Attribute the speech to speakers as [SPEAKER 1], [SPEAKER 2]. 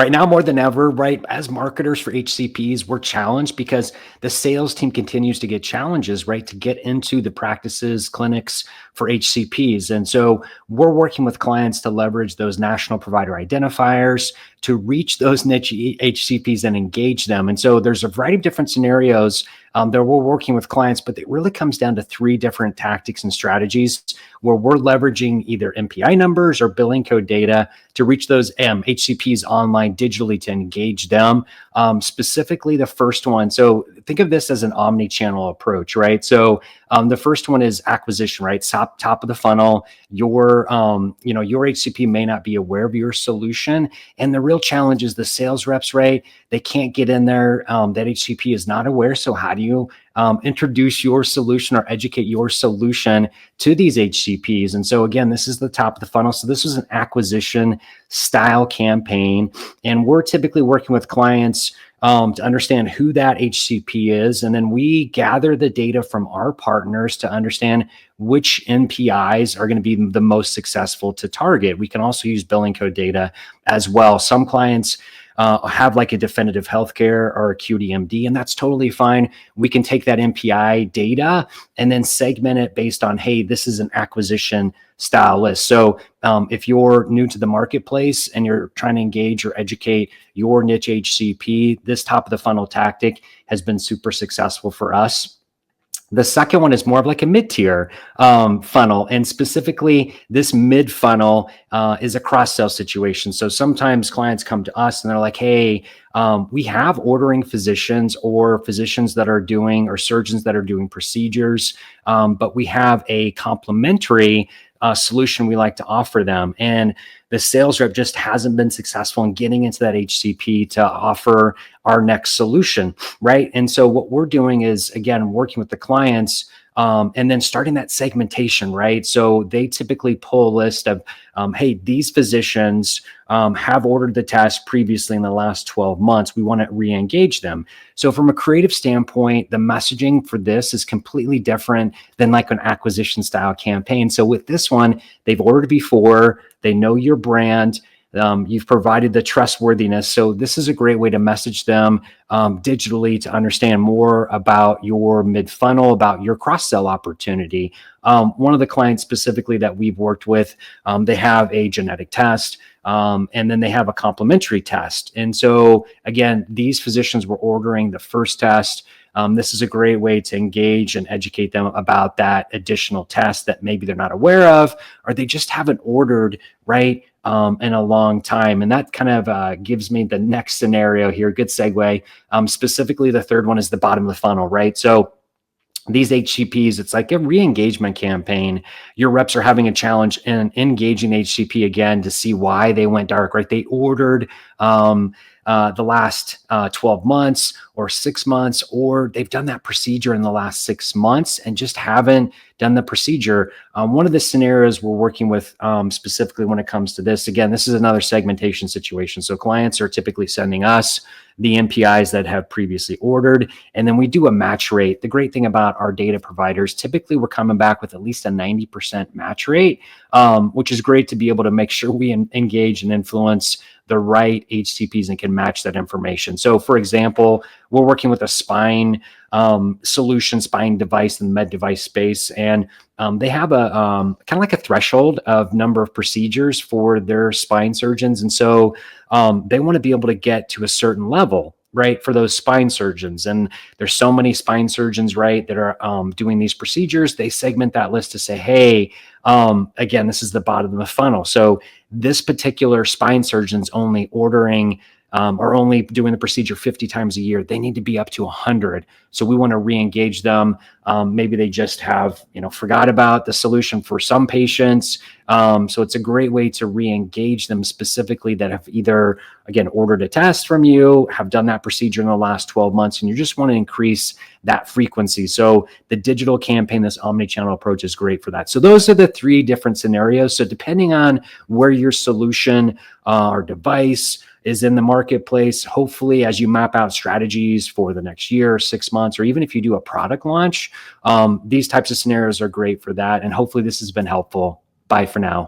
[SPEAKER 1] Right now, more than ever, right, as marketers for HCPs, we're challenged because the sales team continues to get challenges, right, to get into the practices, clinics for HCPs. And so we're working with clients to leverage those national provider identifiers to reach those niche HCPs and engage them. And so there's a variety of different scenarios that we're working with clients, but it really comes down to three different tactics and strategies where we're leveraging either MPI numbers or billing code data to reach those HCPs online digitally to engage them. Specifically, the first one. So think of this as an omni-channel approach, right? So the first one is acquisition, right? Top of the funnel. Your HCP may not be aware of your solution, and the real challenge is the sales reps, right? They can't get in there. That HCP is not aware. So how do you introduce your solution or educate your solution to these HCPs? And so again, this is the top of the funnel. So this was an acquisition style campaign, and we're typically working with clients to understand who that HCP is. And then we gather the data from our partners to understand which NPIs are going to be the most successful to target. We can also use billing code data as well. Some clients have like a definitive healthcare or a QDMD, and that's totally fine. We can take that MPI data and then segment it based on, hey, this is an acquisition style list. So if you're new to the marketplace and you're trying to engage or educate your niche HCP, this top of the funnel tactic has been super successful for us. The second one is more of like a mid-tier funnel, and specifically this mid-funnel is a cross-sell situation. So sometimes clients come to us and they're like, hey, we have ordering physicians or physicians that are doing or surgeons that are doing procedures, but we have a complementary solution we like to offer them. And the sales rep just hasn't been successful in getting into that HCP to offer our next solution, right? And so what we're doing is, again, working with the clients and then starting that segmentation, right? So they typically pull a list of, hey, these physicians have ordered the test previously in the last 12 months. We want to re-engage them. So from a creative standpoint, the messaging for this is completely different than like an acquisition style campaign. So with this one, they've ordered before, they know your brand, you've provided the trustworthiness. So this is a great way to message them digitally to understand more about your mid-funnel, about your cross-sell opportunity. One of the clients specifically that we've worked with, they have a genetic test, and then they have a complementary test. And so again, these physicians were ordering the first test. This is a great way to engage and educate them about that additional test that maybe they're not aware of, or they just haven't ordered, right, in a long time. And that kind of gives me the next scenario here. Good segue. Specifically, the third one is the bottom of the funnel, right? So these HCPs, it's like a re-engagement campaign. Your reps are having a challenge in engaging HCP again to see why they went dark, right? They ordered the last 12 months or 6 months, or they've done that procedure in the last 6 months and just haven't done the procedure. One of the scenarios we're working with specifically when it comes to this, again, this is another segmentation situation. So clients are typically sending us the NPIs that have previously ordered, and then we do a match rate. The great thing about our data providers, typically we're coming back with at least a 90% match rate, which is great to be able to make sure we engage and influence the right HCPs and can match that information. So for example, we're working with a spine solution, spine device in the med device space, and they have a kind of like a threshold of number of procedures for their spine surgeons. And so they want to be able to get to a certain level, right, for those spine surgeons. And there's so many spine surgeons, right, that are doing these procedures. They segment that list to say, hey, again, this is the bottom of the funnel. So this particular spine surgeon's only ordering or only doing the procedure 50 times a year. They need to be up to 100. So we want to re-engage them. Maybe they just have, forgot about the solution for some patients. So it's a great way to re-engage them specifically that have either, again, ordered a test from you, have done that procedure in the last 12 months, and you just want to increase that frequency. So the digital campaign, this omni-channel approach is great for that. So those are the three different scenarios. So depending on where your solution or device is in the marketplace, hopefully as you map out strategies for the next year, 6 months, or even if you do a product launch, these types of scenarios are great for that. And hopefully this has been helpful. Bye for now.